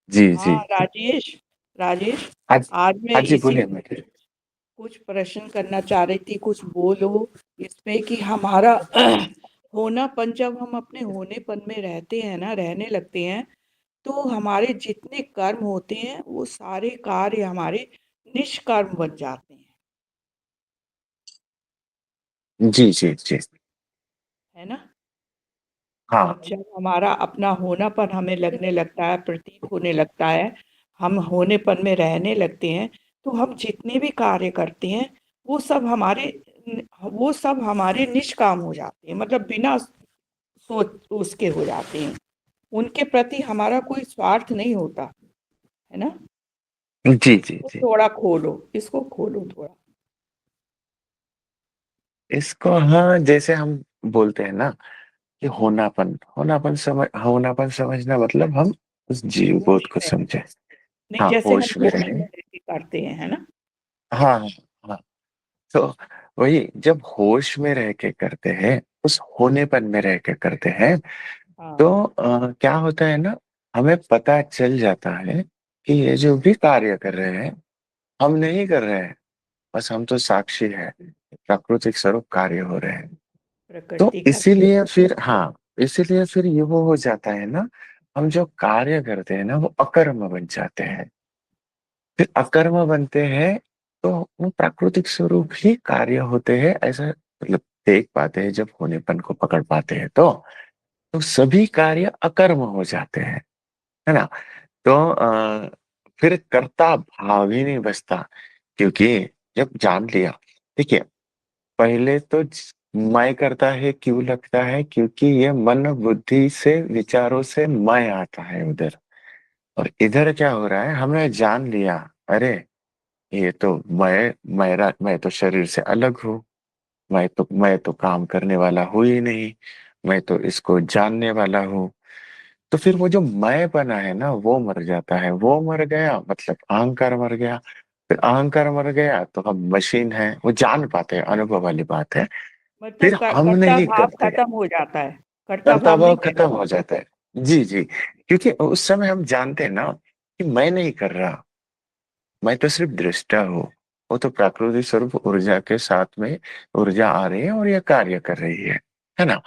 जी हाँ जी। राजेश, राजेश, आज आज मैं हाँ जी, इसी बोलिए। पे मैं कुछ प्रश्न करना चाह रही थी, कुछ बोलो इस पे कि हमारा होनापन, जब हम अपने होनेपन में रहते हैं ना, रहने लगते हैं, तो हमारे जितने कर्म होते हैं वो सारे कार्य हमारे निष्कर्म बन जाते हैं, जी जी जी। है ना। हाँ जब हमारा अपना होनापन हमें लगने लगता है, प्रतीत होने लगता है, हम होनेपन में रहने लगते हैं, तो हम जितने भी कार्य करते हैं वो सब हमारे वो सब हमारे निष्काम हो जाते हैं, मतलब बिना सोच उसके हो जाते हैं। उनके प्रति हमारा कोई स्वार्थ नहीं होता, है ना। जी जी तो जी। थोड़ा खोलो, इसको खोलो थोड़ा। इसको हाँ, जैसे हम बोलते हैं ना कि होनापन होनापन समझना मतलब हम उस जीव होश बोध को में, समझे। नहीं हाँ, जैसे हम होश में होश रहे। में रह के करते हैं, है ना। हाँ हाँ हाँ। तो वही, जब होश में रह के करते हैं, उस होनेपन में रह के करते हैं, तो हाँ, क्या होता है ना, हमें पता चल जाता है कि ये जो भी कार्य कर रहे हैं, हम नहीं कर रहे हैं, बस हम तो साक्षी है, प्राकृतिक स्वरूप कार्य हो रहे हैं। तो प्रकृति का। इसीलिए फिर हाँ, इसीलिए फिर ये वो हो जाता है ना, हम जो कार्य करते हैं ना वो अकर्म बन जाते हैं। फिर अकर्म बनते हैं तो वो प्राकृतिक स्वरूप ही कार्य होते हैं, ऐसा मतलब देख पाते हैं जब होनेपन को पकड़ पाते हैं तो सभी कार्य अकर्म हो जाते हैं, है ना। तो फिर कर्ता भाव ही नहीं बचता, क्योंकि जब जान लिया, देखिए, पहले तो मैं करता है क्यों लगता है, क्योंकि ये मन बुद्धि से विचारों से मैं आता है उधर, और इधर क्या हो रहा है, हमने जान लिया, अरे ये तो मैं तो शरीर से अलग हूँ, मैं तो काम करने वाला हूँ ही नहीं, मैं तो इसको जानने वाला हूँ। तो फिर वो जो मैं बना है ना वो मर जाता है, वो मर गया मतलब अहंकार मर गया। फिर अहंकार मर गया तो हम मशीन है, वो जान पाते हैं, अनुभव वाली बात है। मतलब फिर हम कर्ता नहीं भाव करते, खत्म हो जाता है, कर्ता कर्ता भाव नहीं भाव खत्म रहता। हो जाता है। जी जी, क्योंकि उस समय हम जानते हैं ना कि मैं नहीं कर रहा, मैं तो सिर्फ दृष्टा हूँ। वो तो प्राकृतिक स्वरूप ऊर्जा के साथ में ऊर्जा आ रही है और ये कार्य कर रही है ना।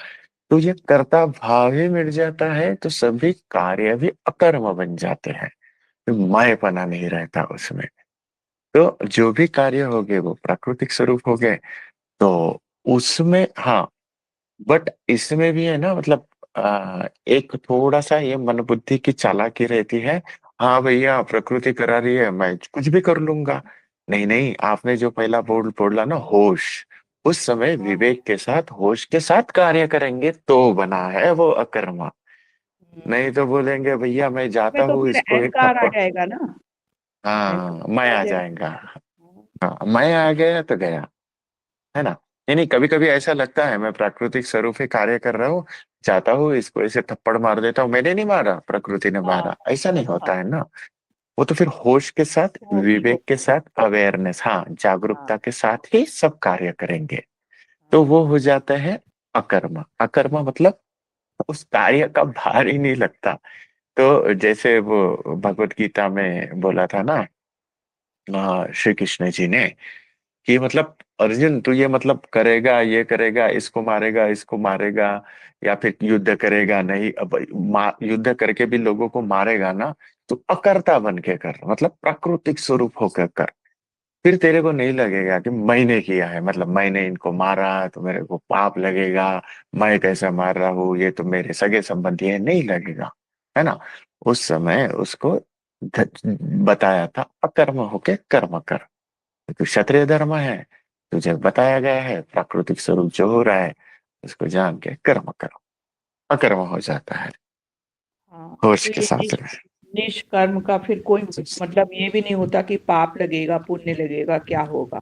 तो ये कर्ता भाव ही मिट जाता है तो सभी कार्य भी अकर्म बन जाते हैं, तो मायपना नहीं रहता उसमें। तो जो भी कार्य हो गए वो प्राकृतिक स्वरूप हो गए, तो उसमें हाँ, बट इसमें भी है ना, मतलब एक थोड़ा सा ये मन बुद्धि की चालाकी रहती है। हाँ भैया, प्रकृति करा रही है, मैं कुछ भी कर लूंगा। नहीं नहीं, आपने जो पहला बोल बोला ना, होश, उस समय हाँ। विवेक के साथ होश के साथ कार्य करेंगे तो बना है वो अकर्मा। नहीं तो बोलेंगे भैया मैं उसमें जाता तो हूँ, फिर इसको एक अहंकार आ थप्पड़। जाएगा ना, हाँ, मैं अहंकार आ आ जाएगा। जाएगा। हाँ, मैं आ गया तो गया, है ना। नहीं नहीं, कभी कभी ऐसा लगता है मैं प्राकृतिक स्वरूप ही कार्य कर रहा हूँ, जाता हूँ इसको ऐसे थप्पड़ मार देता हूँ, मैंने नहीं मारा, प्रकृति ने हाँ मारा, ऐसा नहीं हाँ। होता है ना। वो तो फिर होश के साथ, होगी विवेक के होगी। साथ, अवेयरनेस, हाँ, हाँ जागरूकता के साथ ही सब कार्य करेंगे, तो हाँ। वो हो जाता है अकर्मा। अकर्मा मतलब उस कार्य का भार ही नहीं लगता। तो जैसे वो भगवत गीता में बोला था ना, श्री कृष्ण जी ने, कि मतलब अर्जुन तू ये मतलब करेगा, ये करेगा, इसको मारेगा, इसको मारेगा, या फिर युद्ध करेगा नहीं, अब युद्ध करके भी लोगों को मारेगा ना, तो अकर्ता बन के कर, मतलब प्राकृतिक स्वरूप होकर कर। फिर तेरे को नहीं लगेगा कि मैंने किया है, मतलब मैंने इनको मारा तो मेरे को पाप लगेगा, मैं कैसा मार रहा हूँ, ये तो मेरे सगे संबंधी है, नहीं लगेगा, है ना। उस समय उसको बताया था अकर्म होके कर्म कर। तो क्षत्रिय धर्म है, तुझे बताया गया है प्राकृतिक स्वरूप जो हो रहा है उसको जान के कर्म करो, अकर्म हो जाता है हाँ। होश तो के ये साथ में। निष्कर्म का फिर कोई मतलब ये भी नहीं होता कि पाप लगेगा, पुण्य लगेगा, क्या होगा।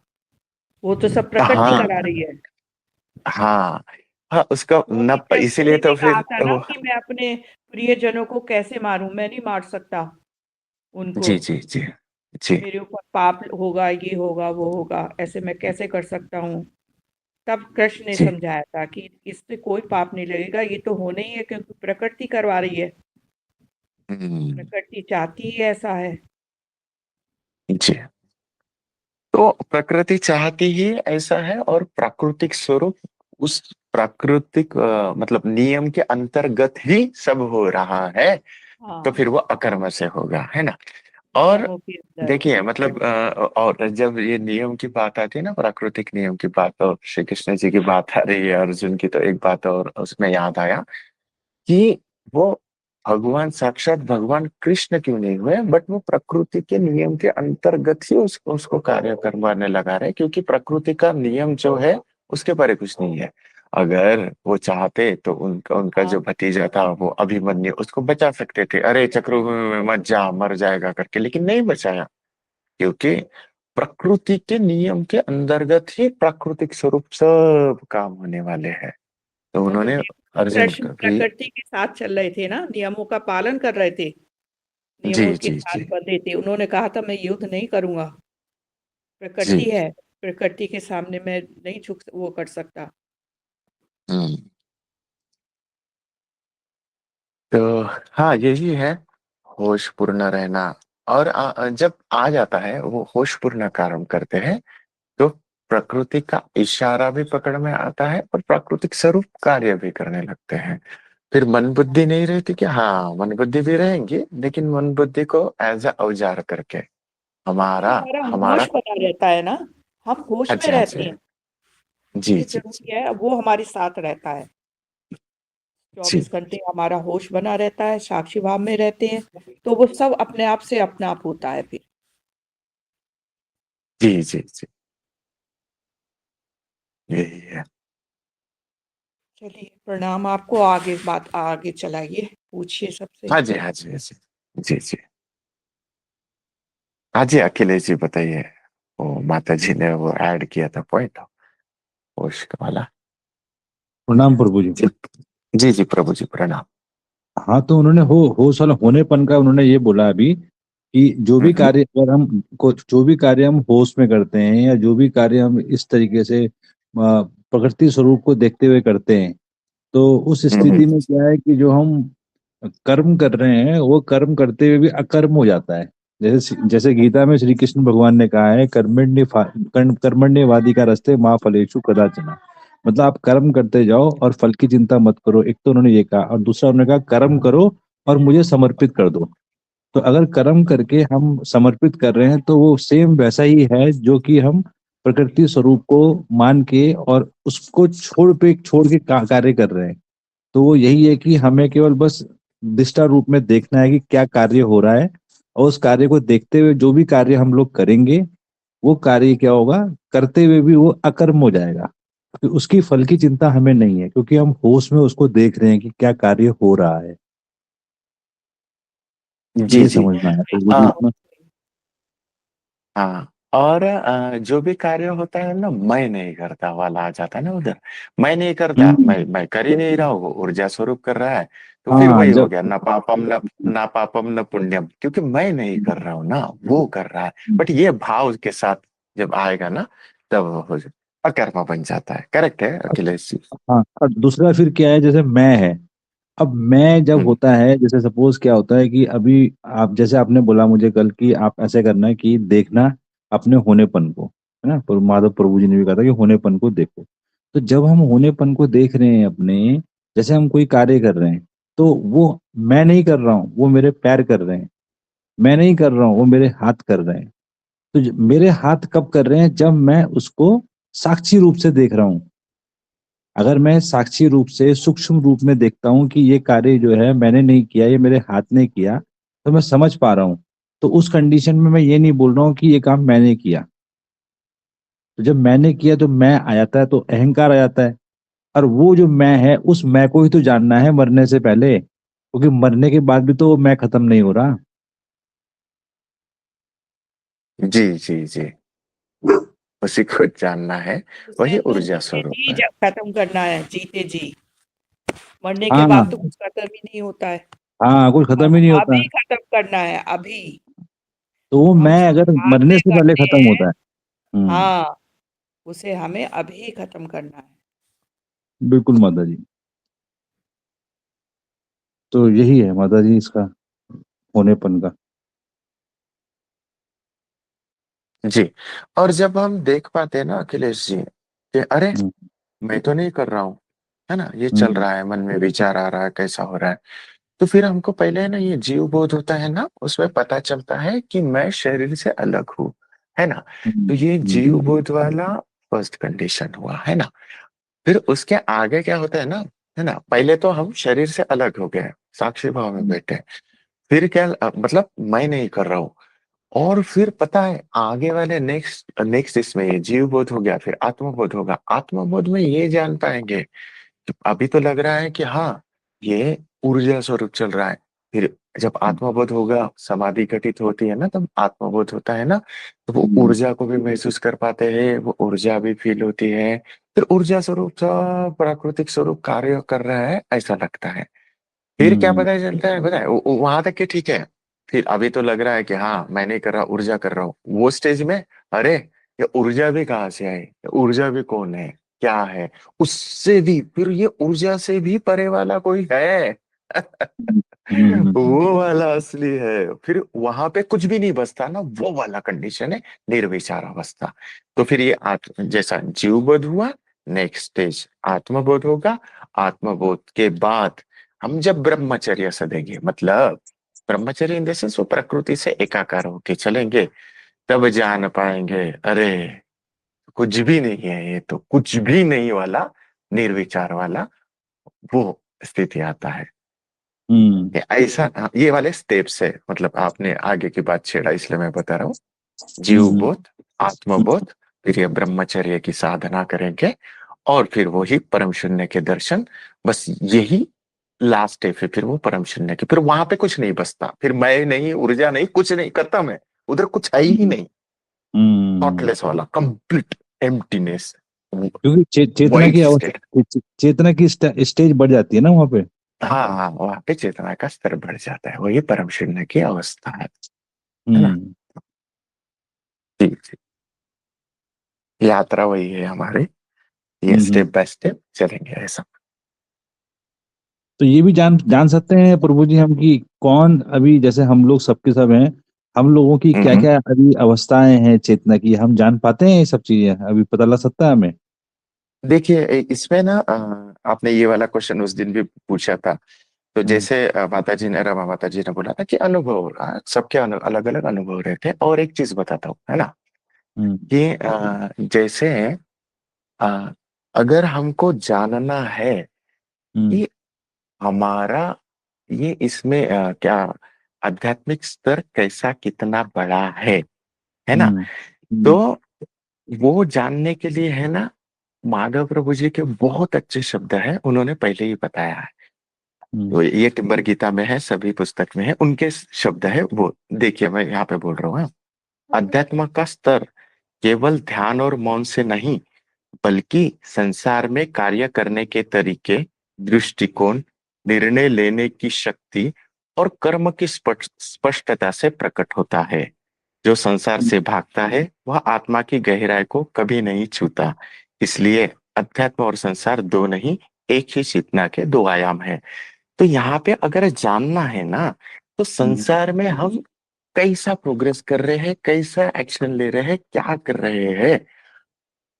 वो तो सब प्रकृति हाँ करा रही है। हाँ हाँ, उसका वो न, जैसे इसीलिए मैंने भी तो कहा फिर था ना वो। कि मैं अपने प्रियजनों को कैसे मारूं, मैं नहीं मार सकता उनको। जी जी जी जी मेरे ऊपर पाप होगा, ये होगा, वो होगा, ऐसे मैं कैसे कर सकता हूँ। तब कृष्ण ने जी समझाया था कि इससे कोई पाप नहीं लगेगा, ये तो होना ही है क्योंकि प्रकृति करवा रही है। प्रकृति चाहती ही ऐसा है। जी। तो प्रकृति चाहती ही ऐसा है, और प्राकृतिक स्वरूप उस प्राकृतिक मतलब नियम के अंतर्गत ही सब हो रहा है। तो हाँ, फिर वो अकर्म से होगा, है ना। और नियमों के अंदर देखिए मतलब कंट्रोल। और जब ये नियम की बात आती है ना, प्राकृतिक नियम की बात, और श्री कृष्ण जी की बात आ रही है, अर्जुन की, तो एक बात और उसमें याद आया कि वो भगवान, साक्षात भगवान कृष्ण क्यों नहीं हुए, बट वो प्रकृति के नियम के अंतर्गत ही उसको कार्य करवाने लगा रहे, क्योंकि प्रकृति का नियम जो है उसके परे कुछ नहीं है। अगर वो चाहते तो उनका उनका हाँ, जो भतीजा था वो अभिमन्यु, उसको बचा सकते थे, अरे चक्रव्यूह में मत जा, मर जाएगा करके, लेकिन नहीं बचाया, क्योंकि प्रकृति के नियम के अंतर्गत ही प्राकृतिक स्वरूप सब काम होने वाले हैं। तो उन्होंने क्योंकि अर्जुन कृष्ण का भी। प्रकृति के साथ चल रहे थे ना, नियमों का पालन कर रहे थे, जी नियमों के जी साथ जी बंधे थे। उन्होंने कहा था मैं युद्ध नहीं करूंगा, प्रकृति जी। है, प्रकृति के सामने मैं नहीं झुक वो कर सकता। हम्म। तो हाँ, यही है होश पूर्ण रहना। और जब आ जाता है वो होश पूर्ण कार्य करते हैं, तो प्रकृति का इशारा भी पकड़ में आता है, और प्राकृतिक स्वरूप कार्य भी करने लगते हैं। फिर मन बुद्धि नहीं रहती, कि हाँ मन बुद्धि भी रहेंगी, लेकिन मन बुद्धि को एज अ औजार करके क्योंकि हमारा हमारा हमारा होश बना रहता है ना, हम होश में अच्छा रहते अच्छा। हैं। जी ये जी जी जरूरी है, वो हमारे साथ रहता है। जी 24 घंटे हमारा होश बना रहता है, साक्षी भाव में रहते हैं, तो वो सब अपने आप से अपने आप होता है फिर। जी जी जी। यही है। चलिए, प्रणाम आपको। आगे बात आगे चलाइए, पूछिए सबसे। हाँ जी हाँ जी हाँ जी। जी जी। हाँ जी, अखिलेश जी बताइए। वो माता जी ने वो ऐड किया था पॉइंट, उसका वाला। प्रणाम प्रभु जी। जी जी जी, प्रभु जी प्रणाम। हाँ, तो उन्होंने होश वाला होनेपन का उन्होंने ये बोला अभी कि जो भी हम्म कार्य अगर हम को जो भी कार्य हम होश में करते हैं, या जो भी कार्य हम इस तरीके से प्रकृति स्वरूप को देखते हुए करते हैं, तो उस हम्म स्थिति में क्या है कि जो हम कर्म कर रहे हैं वो कर्म करते हुए भी अकर्म हो जाता है। जैसे जैसे गीता में श्री कृष्ण भगवान ने कहा है, कर्मण्यवादी का रास्ते माँ फलेषु कदाचन। मतलब आप कर्म करते जाओ और फल की चिंता मत करो, एक तो उन्होंने ये कहा, और दूसरा उन्होंने कहा कर्म करो और मुझे समर्पित कर दो। तो अगर कर्म करके हम समर्पित कर रहे हैं तो वो सेम वैसा ही है जो कि हम प्रकृति स्वरूप को मान के और उसको छोड़ के कार्य कर रहे हैं। तो वो यही है कि हमें केवल बस दृष्टा रूप में देखना है कि क्या कार्य हो रहा है, और उस कार्य को देखते हुए जो भी कार्य हम लोग करेंगे वो कार्य क्या होगा, करते हुए भी वो अकर्म हो जाएगा, क्योंकि उसकी फल की चिंता हमें नहीं है, क्योंकि हम होश में उसको देख रहे हैं कि क्या कार्य हो रहा है। जी ये जी। समझना है प्रभु जी आ, इसमें। हाँ, और जो भी कार्य होता है ना, मैं नहीं करता वाला आ जाता है ना उधर। मैं नहीं करता, हम्म। मैं कर ही नहीं रहा हूँ, वो ऊर्जा स्वरूप कर रहा है। तो फिर हाँ वही हो जब गया, न पापम न ना पापम न पुण्यम, क्योंकि मैं नहीं कर रहा हूँ ना, वो कर रहा है। बट ये भाव के साथ जब आएगा ना, तब हो अकर्मा बन जाता है। करेक्ट है अखिलेश जी। हाँ, और दूसरा फिर क्या है, जैसे मैं है, अब मैं जब हम्म होता है, जैसे सपोज क्या होता है कि अभी आप जैसे आपने बोला मुझे कल कि आप ऐसे करना है कि देखना अपने होनेपन को, है ना, पर माधव प्रभु जी ने भी कहा था कि होनेपन को देखो। तो जब हम होनेपन को देख रहे हैं अपने, जैसे हम कोई कार्य कर रहे हैं, तो वो मैं नहीं कर रहा हूँ, वो मेरे पैर कर रहे हैं। मैं नहीं कर रहा हूँ, वो मेरे हाथ कर रहे हैं। तो मेरे हाथ कब कर रहे हैं, जब मैं उसको साक्षी रूप से देख रहा हूँ। अगर मैं साक्षी रूप से सूक्ष्म रूप में देखता हूँ कि ये कार्य जो है मैंने नहीं किया, ये मेरे हाथ ने किया, तो मैं समझ पा रहा हूँ। तो उस कंडीशन में मैं ये नहीं बोल रहा हूँ कि ये काम मैंने किया। तो जब मैंने किया तो मैं आ जाता है, तो अहंकार आ जाता है। और वो जो मैं है, उस मैं को ही तो जानना है मरने से पहले, क्योंकि मरने के बाद भी तो वो मैं खत्म नहीं हो रहा। जी जी जी। उसी को जानना है, उसे वही तो ऊर्जा जीते स्वरूप जी है। जब खत्म करना है, जीते जी। मरने के बाद तो हाँ। कुछ खत्म ही नहीं होता है। हाँ, कुछ खत्म ही अब नहीं होता। अभी खत्म करना है, अभी। तो वो हम मैं अगर शुरुआत मरने में से पहले करते खत्म हैं। होता है। हम्म। हाँ, उसे हमें अभी खत्म करना है। बिल्कुल माता जी। तो यही है माता जी इसका। होनेपन का। जी। और जब हम देख पाते हैं ना अखिलेश जी कि अरे हम्म मैं तो नहीं कर रहा हूँ, है ना, ये चल हम्म रहा है, मन में विचार आ रहा है, कैसा हो रहा है, तो फिर हमको पहले है ना ये जीव बोध होता है ना, उसमें पता चलता है कि मैं शरीर से अलग हूँ, है ना। तो ये हम्म जीव बोध वाला फर्स्ट कंडीशन हुआ, है ना। फिर उसके आगे क्या होता है ना, पहले तो हम शरीर से अलग हो गए, साक्षी भाव में बैठे। फिर क्या मतलब मैं नहीं कर रहा हूँ। और फिर पता है आगे वाले नेक्स्ट नेक्स्ट इसमें ये जीव बोध हो गया, फिर आत्मबोध होगा। आत्मबोध में ये जान पाएंगे, तो अभी तो लग रहा है कि हाँ ये ऊर्जा स्वरूप चल रहा है। फिर जब आत्मबोध होगा, समाधि घटित होती है ना, तब आत्मबोध होता है ना, तो वो हम्म ऊर्जा को भी महसूस कर पाते हैं, वो ऊर्जा भी फील होती है। फिर ऊर्जा स्वरूप सा प्राकृतिक स्वरूप कार्य कर रहा है ऐसा लगता है। फिर क्या हम्म पता चलता है, पता है वहां तक के ठीक है। फिर अभी तो लग रहा है कि हाँ मैं नहीं कर रहा, ऊर्जा कर रहा हूँ। वो स्टेज में अरे ये ऊर्जा भी कहाँ से आई, ये ऊर्जा भी कौन है, क्या है, उससे भी फिर ये ऊर्जा से भी परे वाला कोई है। हम्म वो वाला असली है। फिर वहां पे कुछ भी नहीं बचता ना, वो वाला कंडीशन है निर्विचार अवस्था। तो फिर ये जैसा जीव बोध हुआ, नेक्स्ट स्टेज आत्मबोध होगा। आत्मबोध के बाद हम जब ब्रह्मचर्य सदेंगे, मतलब ब्रह्मचर्य इन द सेंस वो प्रकृति से एकाकार होके चलेंगे, तब जान पाएंगे अरे कुछ भी नहीं है, ये तो कुछ भी नहीं वाला निर्विचार वाला वो स्थिति आता है। हम्म ये ऐसा ये वाले स्टेप्स है, मतलब आपने आगे की बात छेड़ा इसलिए मैं बता रहा हूँ। जीव हम्म बोध, आत्मबोध, फिर ये ब्रह्मचर्य की साधना करेंगे, और फिर वही परम शून्य के दर्शन। बस यही लास्ट स्टेप है, फिर वो परम शून्य की, फिर वहां पे कुछ नहीं बचता, फिर मैं नहीं, ऊर्जा नहीं, कुछ नहीं करता मैं, उधर कुछ है ही नहीं। हम्म। थॉटलेस वाला कंप्लीट एम्प्टीनेस, क्योंकि चेतना वाइड की स्टेट। अवस्था, चेतना की स्टेज बढ़ जाती है ना वहाँ पे। हाँ हाँ, वहां पे चेतना का स्तर बढ़ जाता है, वही परम शून्य की अवस्था है ना। हम्म। जी जी। यात्रा वही है हमारे, ये हम्म। स्टेप बाय स्टेप चलेंगे ऐसा। तो ये भी जान जान सकते हैं प्रभु जी हम कि कौन अभी, जैसे हम लोग सबके सब हैं, हम लोगों की क्या हम्म। क्या अभी अवस्थाएं हैं चेतना की, हम जान पाते हैं ये सब चीजें, अभी पता लग सकता है हमें। देखिए इसमें ना आपने ये वाला क्वेश्चन उस दिन भी पूछा था। तो हम्म जैसे माता जी ने, रमा माता जी ने बोला था कि अनुभव, सबके अलग अलग अनुभव रहते हैं। और एक चीज बताता हूँ, है ना, हम्म कि जैसे अ, अगर हमको जानना है हम्म कि हमारा ये इसमें क्या आध्यात्मिक स्तर कैसा कितना बड़ा है ना, हम्म तो हम्म वो जानने के लिए है ना, माधव प्रभु जी के बहुत अच्छे शब्द हैं, उन्होंने पहले ही बताया है। हम्म तो ये टिम्बर गीता में है, सभी पुस्तक में है, उनके शब्द है वो। देखिए मैं यहाँ पे बोल रहा हूँ, हाँ। अध्यात्म का स्तर केवल ध्यान और मौन से नहीं, बल्कि संसार में कार्य करने के तरीके, दृष्टिकोण, निर्णय लेने की शक्ति और कर्म की स्पष्टता से प्रकट होता है। जो संसार से भागता है वह आत्मा की गहराई को कभी नहीं छूता। इसलिए अध्यात्म और संसार दो नहीं, एक ही चेतना के दो आयाम है। तो यहाँ पे अगर जानना है ना, तो हम्म संसार में हम कैसा प्रोग्रेस कर रहे हैं, कैसा एक्शन ले रहे हैं, क्या कर रहे हैं,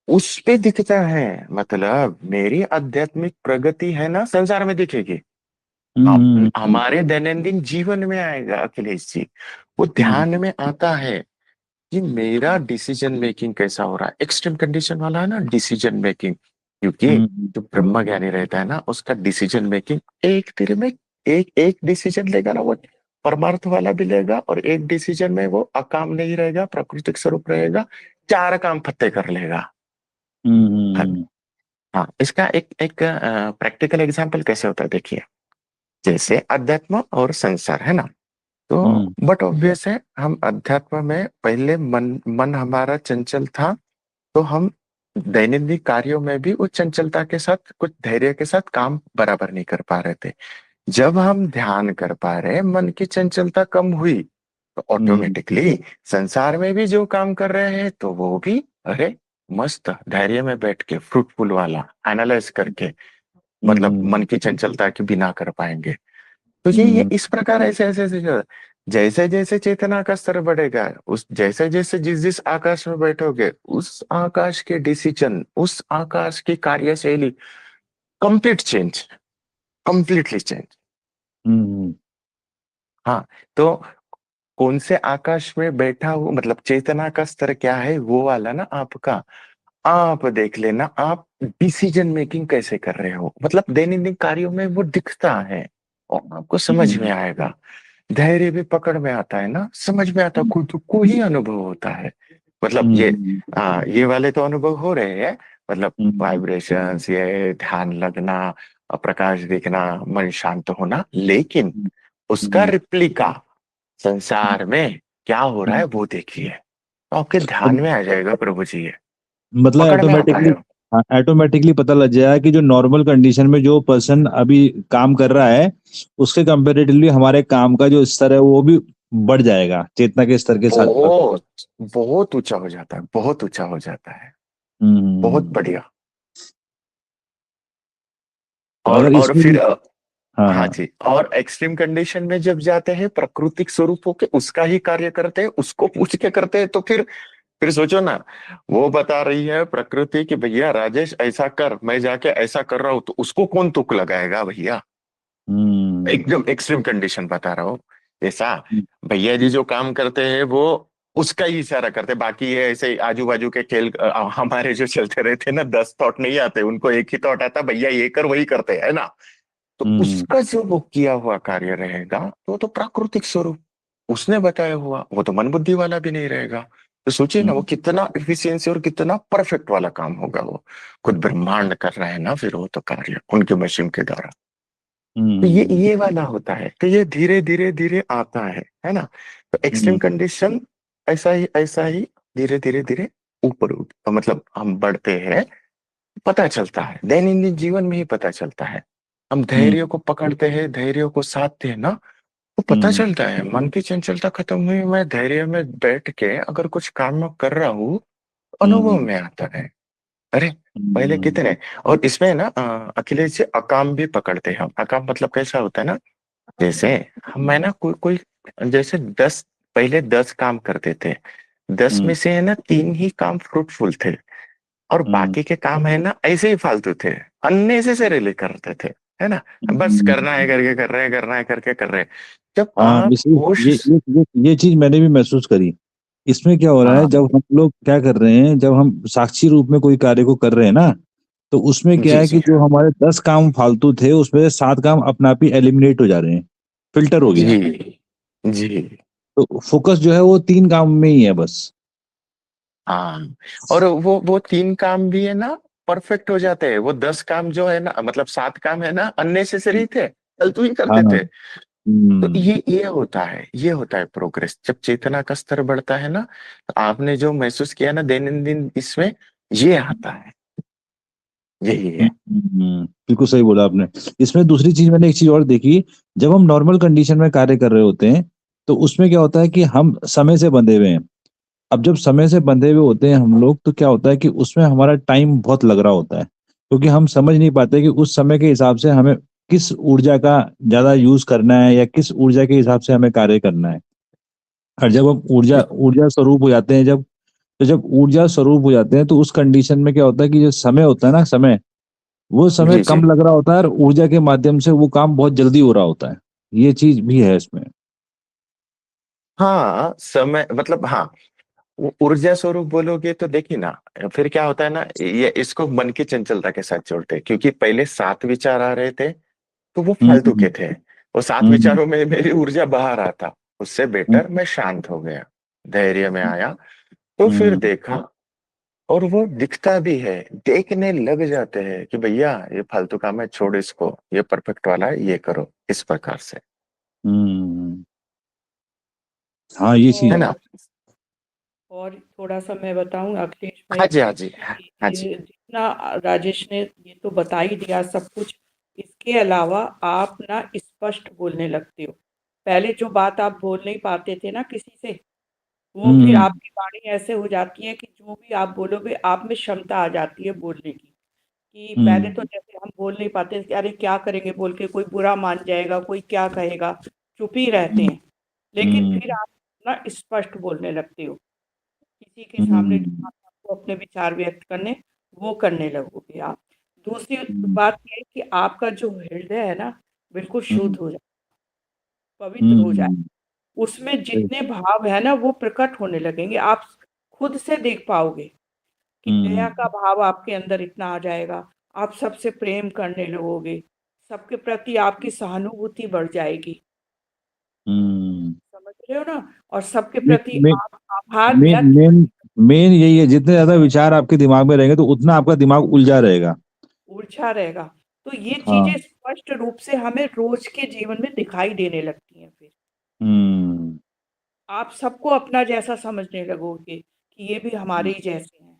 उस पे दिखता है। मतलब मेरी आध्यात्मिक प्रगति है ना, संसार में दिखेगी। हमारे दैनंदिन जीवन में आएगा अखिलेश जी। वो हम्म ध्यान में आता है कि मेरा डिसीजन मेकिंग कैसा हो रहा है। एक्सट्रीम कंडीशन वाला है ना डिसीजन मेकिंग, क्योंकि हम्म जो ब्रह्म ज्ञानी रहता है ना, उसका डिसीजन मेकिंग एक तीर में, एक एक डिसीजन लेगा ना वो परमार्थ वाला भी लेगा, और एक डिसीजन में वो अकाम नहीं रहेगा, प्राकृतिक स्वरूप रहेगा, चार काम फत्ते कर लेगा। हाँ हम्म हाँ, इसका एक एक प्रैक्टिकल एग्जांपल कैसे होता है देखिए। जैसे अध्यात्म और संसार है ना, तो हम्म बट ऑब्वियस है, हम अध्यात्म में पहले मन मन हमारा चंचल था, तो हम दैनंदिन कार्यों में भी उस चंचलता के साथ, कुछ धैर्य के साथ काम बराबर नहीं कर पा रहे थे। जब हम ध्यान कर पा रहे, मन की चंचलता कम हुई, तो हम्म ऑटोमेटिकली संसार में भी जो काम कर रहे हैं तो वो भी अरे मस्त धैर्य में बैठ के फ्रूटफुल वाला एनालाइज करके, मतलब हम्म मन की चंचलता के बिना कर पाएंगे। तो ये हम्म इस प्रकार ऐसे ऐसे ऐसे जैसे जैसे चेतना का स्तर बढ़ेगा, उस जैसे जैसे जिस जिस आकाश में बैठोगे, उस आकाश के डिसीजन, उस आकाश की कार्यशैली कंप्लीट चेंज, कंप्लीटली चेंज। हम्म हाँ, तो कौन से आकाश में बैठा हूं, मतलब चेतना का स्तर क्या है वो वाला ना आपका, आप देख लेना आप डिसीजन मेकिंग कैसे कर रहे हो, मतलब दैनंदिन कार्यों में वो दिखता है और आपको समझ हम्म में आएगा। धैर्य भी पकड़ में आता है ना, समझ में आता है, खुद को ही अनुभव होता है। मतलब हम्म ये वाले तो अनुभव हो रहे हैं, मतलब हम्म वाइब्रेशंस, ये ध्यान लगना, प्रकाश दिखना, मन शांत होना, लेकिन उसका हम्म रिप्लिका संसार में क्या हो रहा है हम्म। वो देखिए, तो आपके ध्यान में आ जाएगा प्रभु जी, ये मतलब पकड़ में आता ऑटोमेटिकली, है। हाँ ऑटोमेटिकली पता लग जाएगा कि जो नॉर्मल कंडीशन में जो पर्सन अभी काम कर रहा है, उसके कंपेरेटिवली हमारे काम का जो स्तर है वो भी बढ़ जाएगा चेतना के स्तर के साथ साथ। बहुत बहुत ऊंचा हो जाता है, बहुत ऊंचा हो जाता है। बहुत हम्म। बढ़िया। तो और अगर और इसमें फिर भी, हाँ हाँ हाँ। जी, और एक्सट्रीम कंडीशन में जब जाते हैं प्राकृतिक स्वरूप होके उसका ही कार्य करते हैं, उसको पूछ के करते हैं, तो फिर सोचो ना, वो बता रही है प्रकृति कि भैया राजेश ऐसा कर, मैं जाके ऐसा कर रहा हूं, तो उसको कौन तुक लगाएगा भैया। हम्म एकदम एक्सट्रीम कंडीशन बता रहा हूँ। ऐसा भैया जी जो काम करते हैं वो उसका ही इशारा करते हैं, बाकी ये ऐसे आजू बाजू के खेल हमारे जो चलते रहते हैं ना, 10 थॉट नहीं आते उनको, एक ही थॉट आता, भैया ये कर वही करते हैं, है ना। तो हम्म उसका जो वो किया हुआ कार्य रहेगा, तो प्राकृतिक स्वरूप उसने बताया हुआ, वो तो मन बुद्धि वाला भी नहीं रहेगा। तो सोचिए ना वो हम्म कितना इफिशियंसी और कितना परफेक्ट वाला काम होगा, वो खुद ब्रह्मांड कर रहा है ना, फिर वो तो कार्य उनके मशीन के द्वारा। तो ये वाला होता है, तो ये धीरे धीरे धीरे आता है ना। तो एक्सट्रीम हम्म कंडीशन ऐसा ही धीरे धीरे धीरे ऊपर मतलब हम बढ़ते हैं, पता चलता है दैनंदिन जीवन में ही पता चलता है। हम धैर्य हम्म को पकड़ते हैं, धैर्य को साधते हैं ना, वो पता हम्म चलता है मन की चंचलता खत्म हुई, मैं धैर्य में बैठ के अगर कुछ काम में कर रहा हूँ, अनुभव हम्म में आता है। अरे पहले हम्म कितने, और इसमें ना अखिलेश जी अकाम भी पकड़ते हैं हम। अकाम मतलब कैसा होता है ना, जैसे मैं ना कोई कोई जैसे 10, पहले 10 काम करते थे, 10 में हम्म से है ना 3 ही काम फ्रूटफुल थे, और हम्म बाकी के काम है ना ऐसे ही फालतू थे, अननेसेसरीली करते थे, है ना। बस करना है हम्म। करके कर रहे हैं, करना है करके कर रहे हैं। जब हाँ आप इसे होश, ये चीज मैंने भी महसूस करी। इसमें क्या हो रहा है, हाँ जब हम लोग क्या कर रहे हैं, जब हम साक्षी रूप में कोई कार्य को कर रहे हैं ना, तो उसमें क्या जी है कि जी जो हमारे 10 काम फालतू थे उसमें से 7 काम अपने आप ही एलिमिनेट हो जा रहे हैं, फिल्टर हो गया। जी जी, तो फोकस जो है वो 3 काम में ही है बस। हाँ। और वो 3 काम भी है ना परफेक्ट हो जाते हैं, वो 10 काम जो है ना, मतलब 7 काम है ना अननेसेसरी थे, फालतू ही हाँ। करते थे। तो हम्म ये होता है, ये होता है प्रोग्रेस, जब चेतना का स्तर बढ़ता है ना, तो आपने जो महसूस किया ना दैनंदिन इसमें, ये आता है, यही है। बिल्कुल सही बोला आपने। इसमें दूसरी चीज मैंने एक चीज और देखी, जब हम नॉर्मल कंडीशन में कार्य कर रहे होते हैं तो उसमें क्या होता है कि हम समय से बंधे हुए हैं। अब जब समय से बंधे हुए होते हैं हम लोग, तो क्या होता है कि उसमें हमारा टाइम बहुत लग रहा होता है, क्योंकि हम समझ नहीं पाते कि उस समय के हिसाब से हमें किस ऊर्जा का ज्यादा यूज करना है या किस ऊर्जा के हिसाब से हमें कार्य करना है। और जब हम ऊर्जा ऊर्जा स्वरूप हो जाते हैं, जब ऊर्जा स्वरूप हो जाते हैं तो उस कंडीशन में क्या होता है कि जो समय होता है ना, समय, वो समय जी जी, कम लग रहा होता है और ऊर्जा के माध्यम से वो काम बहुत जल्दी हो रहा होता है। ये चीज भी है इसमें। हाँ समय मतलब हाँ, ऊर्जा स्वरूप बोलोगे तो देखिए ना, फिर क्या होता है ना, ये इसको मन की चंचलता के साथ जोड़ते हैं, क्योंकि पहले 7 विचार आ रहे थे, तो वो फालतू हम्म के थे, वो सात हम्म विचारों में मेरी ऊर्जा बहा रहा था। उससे हम्म बेटर मैं शांत हो गया, धैर्य में आया, तो फिर हम्म देखा, और वो दिखता भी है, देखने लग जाते हैं कि भैया ये फालतू काम है, छोड़ इसको, ये परफेक्ट वाला है, ये करो, इस प्रकार से, हम्म। हाँ ये है चीज। ना। और थोड़ा-सा मैं बताऊँ अखिलेश हाँ भाई जी, हाँ जी, हाँ कि हाँ जी। ये जितना राजेश ने ये तो बता ही दिया सब कुछ, इसके अलावा आप ना स्पष्ट बोलने लगते हो। पहले जो बात आप बोल नहीं पाते थे ना किसी से, वो फिर हम्म आपकी वाणी ऐसे हो जाती है कि जो भी आप बोलोगे, आप में क्षमता आ जाती है बोलने की। कि पहले तो हम्म जैसे हम बोल नहीं पाते थे कि अरे क्या करेंगे बोल के, कोई बुरा मान जाएगा, कोई क्या कहेगा, चुप ही रहते हैं। लेकिन फिर आप ना स्पष्ट बोलने लगते हो, किसी के सामने जो आप आपको अपने विचार व्यक्त करने, वो करने लगोगे आप। दूसरी बात ये है कि आपका जो हृदय है ना, बिल्कुल शुद्ध हो जाए, पवित्र हो जाए। उसमें जितने भाव है ना, वो प्रकट होने लगेंगे। आप खुद से देख पाओगे कि दया का भाव आपके अंदर इतना आ जाएगा, आप सबसे प्रेम करने लगोगे, सबके प्रति आपकी सहानुभूति बढ़ जाएगी। समझ रहे हो ना? और सबके प्रति मेन आप आभार मेन व्यक्त मेन करने मेन यही है, जितने ज्यादा विचार आपके दिमाग में रहेंगे तो उतना आपका दिमाग उलझा रहेगा। उलझा रहेगा। तो ये चीजें हाँ। स्पष्ट रूप से हमें रोज के जीवन में दिखाई देने लगती हैं फिर। हम्म। आप सबको अपना जैसा समझने लगोगे कि ये भी हमारे ही जैसे हैं।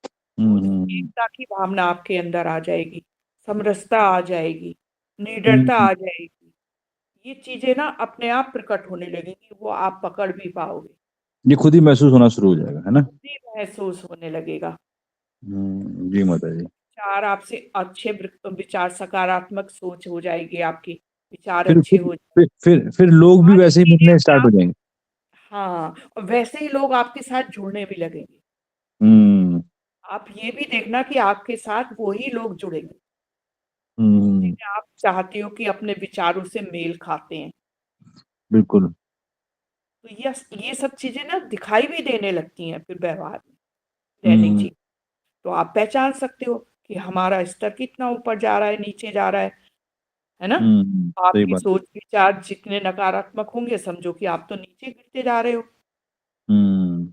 तो हम्म। एकता की भावना आपके अंदर आ जाएगी, समरसता आ जाएगी, निडरता हम्म। आ जाएगी। ये चीजें ना अपने आप प्रकट होने लगेंगी, वो आप पकड़ भी पाओगे, ये खुद ही महसूस होना शुरू हो जाएगा, है ना? खुद ही महसूस होने लगेगा। जी माता जी। विचार आपसे अच्छे विचार, सकारात्मक सोच हो जाएगी आपकी, विचार फिर अच्छे फिर हो जाएंगे। फिर लोग भी सारी वैसे ही चीजें मिलने अपने स्टार्ट हो आप, जाएंगे। हाँ, और वैसे ही लोग आपके साथ जुड़ने भी लगेंगे। हम्म। आप ये भी देखना कि आपके साथ वही लोग जुड़ेंगे हम्म। जिन्हें आप चाहते हो कि अपने विचारों से मेल खाते हैं। बिल्कुल। तो ये सब चीजें ना दिखाई भी देने लगती हैं फिर व्यवहार में, दैनिक हम्म। जीवन। तो आप पहचान सकते हो कि हमारा स्तर कितना ऊपर जा रहा है, नीचे जा रहा है ना? सही आपकी बात। सोच विचार जितने नकारात्मक होंगे, समझो कि आप तो नीचे गिरते जा रहे हो। हम्म।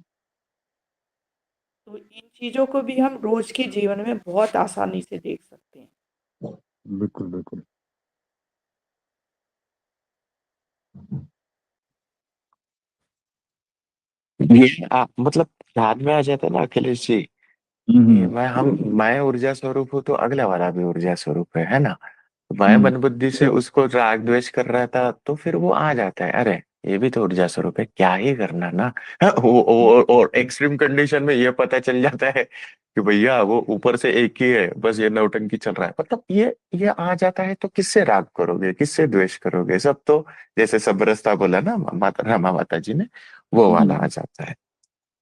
तो इन चीजों को भी हम रोज के जीवन में बहुत आसानी से देख सकते हैं। बिल्कुल बिल्कुल। ये मतलब ध्यान में आ जाता है ना अखिलेश जी, ये हम्म। मैं ऊर्जा स्वरूप हूँ तो अगला वाला भी ऊर्जा स्वरूप है ना? मैं हम्म। मन बुद्धि से उसको राग द्वेष कर रहा था तो फिर वो आ जाता है, अरे ये भी तो ऊर्जा स्वरूप है, क्या ही करना ना। हाँ, और एक्सट्रीम कंडीशन में ये पता चल जाता है कि भैया वो ऊपर से एक ही है, बस ये नौटंकी चल रहा है, मतलब ये आ जाता है तो किससे राग करोगे, किससे द्वेष करोगे? सब तो जैसे सब रास्ता बोला ना माता रामा माता जी ने, वो वाला आ जाता है।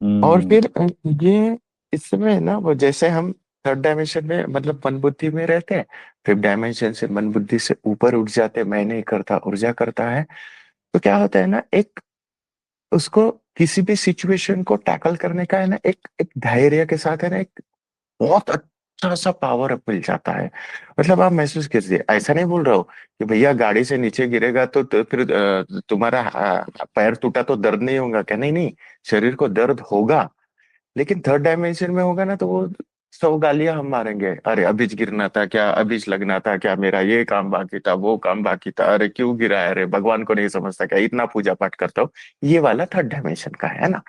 और हम्म। फिर ये इसमें ना वो जैसे हम थर्ड डायमेंशन में मतलब मन बुद्धि में रहते हैं, फिफ्थ डायमेंशन से मन बुद्धि से ऊपर उठ जाते हैं, मैं नहीं करता ऊर्जा करता है, तो क्या होता है ना, एक उसको किसी भी सिचुएशन को टैकल करने का है ना, एक एक धैर्य के साथ है ना, एक बहुत अच्छा सा पावर अप मिल जाता है। मतलब आप महसूस कीजिए, ऐसा नहीं बोल रहा हूँ कि भैया गाड़ी से नीचे गिरेगा तो फिर तुम्हारा पैर टूटा तो दर्द नहीं होगा क्या? नहीं नहीं, शरीर को दर्द होगा, लेकिन थर्ड डायमेंशन में होगा ना तो वो 100 गालियां हम मारेंगे, अरे अभी गिरना था क्या, अभी लगना था क्या, मेरा ये काम बाकी था, वो काम बाकी था, अरे क्यों गिरा है, अरे भगवान को नहीं समझता क्या, इतना पूजा पाठ करता हूँ। ये वाला थर्ड डायमेंशन का है ना,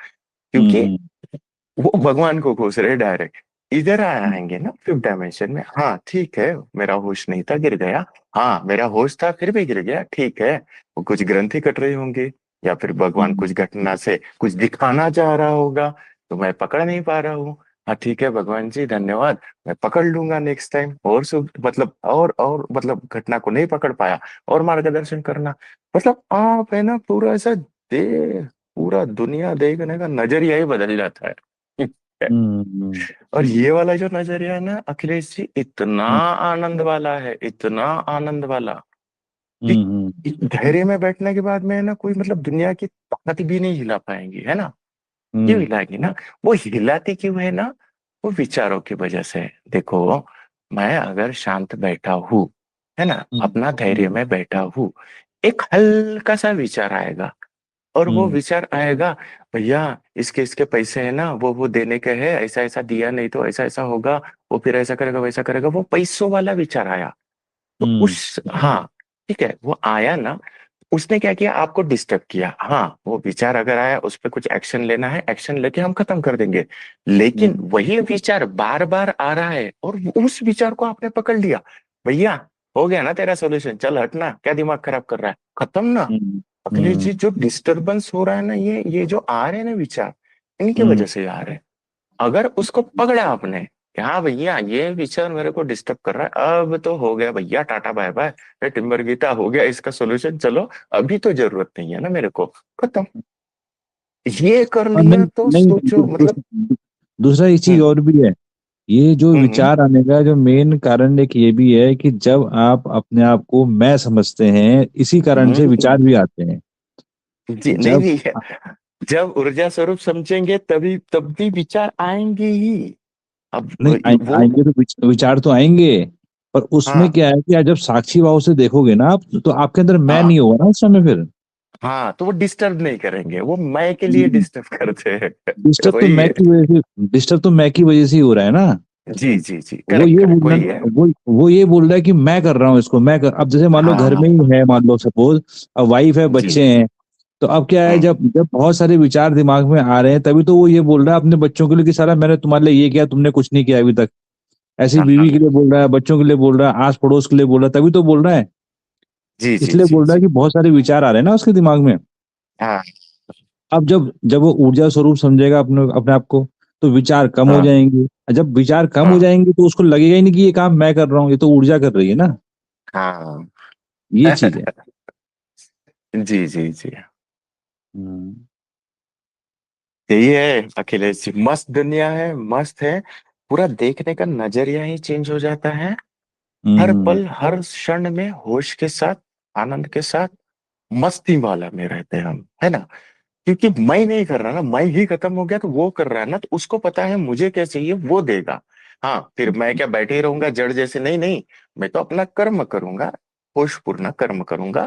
क्योंकि हम्म। वो भगवान को घुस रहे डायरेक्ट। इधर आएंगे ना फिफ्थ डायमेंशन में, हाँ ठीक है मेरा होश नहीं था गिर गया, हाँ मेरा होश था फिर भी गिर गया, ठीक है, वो कुछ ग्रंथि कट रही होंगी, या फिर भगवान हम्म। कुछ घटना से कुछ दिखाना चाह रहा होगा तो मैं पकड़ नहीं पा रहा हूँ। हाँ ठीक है भगवान जी धन्यवाद, मैं पकड़ लूंगा नेक्स्ट टाइम, और सब मतलब और मतलब घटना को नहीं पकड़ पाया और मार्गदर्शन करना। मतलब आप है ना पूरा ऐसा दे पूरा दुनिया देखने का नजरिया ही बदल जाता है। हम्म। और ये वाला जो नजरिया है ना अखिलेश जी, इतना हम्म। आनंद वाला है, इतना आनंद वाला कि हम्म। धैर्य में बैठने के बाद में है ना कोई मतलब दुनिया की ताकत भी नहीं हिला पाएंगी, है ना? क्यों हम्म। हिलाएगी ना? वो हिलाती क्यों है ना? वो विचारों की वजह से। देखो, मैं अगर शांत बैठा हूँ, है ना, हम्म। अपना धैर्य में बैठा हूँ, एक हल्का सा विचार आएगा, और वो हम्म। विचार आएगा, भैया इसके इसके पैसे है ना, वो देने के हैं, ऐसा ऐसा दिया नहीं तो ऐसा ऐसा होगा, वो फिर ऐसा करेगा वैसा करेगा, वो पैसों वाला विचार आया। तो हम्म। उस हाँ ठीक है, वो आया ना, उसने क्या किया, आपको डिस्टर्ब किया। हाँ वो विचार अगर आया उस पर कुछ एक्शन लेना है, एक्शन लेके हम खत्म कर देंगे, लेकिन हम्म। वही विचार बार बार आ रहा है और उस विचार को आपने पकड़ लिया, भैया हो गया ना तेरा सोल्यूशन, चल हटना, क्या दिमाग खराब कर रहा है, खत्म ना। हम्म। अखिलेश हम्म। जी जो डिस्टरबेंस हो रहा है ना, ये जो आ रहे हैं ना विचार, इनकी हम्म। वजह से आ रहे हैं। अगर उसको पकड़ा आपने कि हाँ भैया ये विचार मेरे को डिस्टर्ब कर रहा है, अब तो हो गया भैया, टाटा बाय बाय, ये टिम्बर गीता हो गया इसका सोल्यूशन, चलो अभी तो जरूरत नहीं है ना मेरे को, खत्म। ये कर और लिया नहीं तो नहीं सोचो मतलब। दूसरा एक चीज हम्म और भी है। ये जो हम्म विचार आने का जो मेन कारण एक ये भी है कि जब आप अपने आप को मैं समझते हैं, इसी कारण से हम्म, विचार भी आते हैं। जी नहीं जब नहीं है। जब ऊर्जा स्वरूप समझेंगे तभी तब भी विचार आएंगे ही। अब नहीं वो आएंगे तो विचार तो आएंगे, पर उसमें हाँ क्या है कि जब साक्षी भाव से देखोगे ना आप, तो आपके अंदर मैं हाँ नहीं होगा ना उस समय फिर। हाँ, तो वो डिस्टर्ब नहीं करेंगे, वो मैं के लिए डिस्टर्ब करते हैं। वही है। डिस्टर्ब तो मैं की वजह से ही हो रहा है ना। जी जी जी, वो करेक्ट ये करेक्ट, बोल वही रहा है। वो ये बोल रहा है कि मैं कर रहा हूँ इसको, मैं कर, अब जैसे मान लो घर हाँ में ही है, मान लो सपोज, अब वाइफ है, जी। बच्चे हैं, तो अब क्या है, हम्म जब जब बहुत सारे विचार दिमाग में आ रहे हैं, तभी तो वो ये बोल रहा है अपने बच्चों के लिए कि सारा मैंने तुम्हारे लिए ये किया, तुमने कुछ नहीं किया अभी तक। ऐसी हाँ बीवी हाँ, के लिए बोल रहा है, बच्चों के लिए बोल रहा है, आस पड़ोस के लिए बोल रहा है, तभी तो बोल रहा है। जी जी इसलिए जी बोल रहा है जी। कि बहुत सारे विचार आ रहे हैं ना उसके दिमाग में। हाँ अब जब जब वो ऊर्जा स्वरूप समझेगा अपने अपने आप को, तो विचार कम हो हाँ जाएंगे। जब विचार कम हो हाँ जाएंगे तो उसको लगेगा ही नहीं कि ये काम मैं कर रहा हूँ, ये तो ऊर्जा कर रही है ना। हाँ। ये चीज है। जी जी जी। हम्म यही है अखिलेश जी, मस्त दुनिया है, मस्त है। पूरा देखने का नजरिया ही चेंज हो जाता है। हर हम्म पल हर क्षण में होश के साथ, आनंद के साथ, मस्ती वाला में रहते हैं हम, है ना। क्योंकि मैं नहीं कर रहा ना, मैं ही खत्म हो गया तो वो कर रहा है ना, तो उसको पता है मुझे क्या चाहिए, वो देगा। हाँ, फिर मैं क्या बैठे ही रहूंगा जड़ जैसे, नहीं नहीं, मैं तो अपना कर्म करूंगा, होशपूर्ण कर्म करूंगा।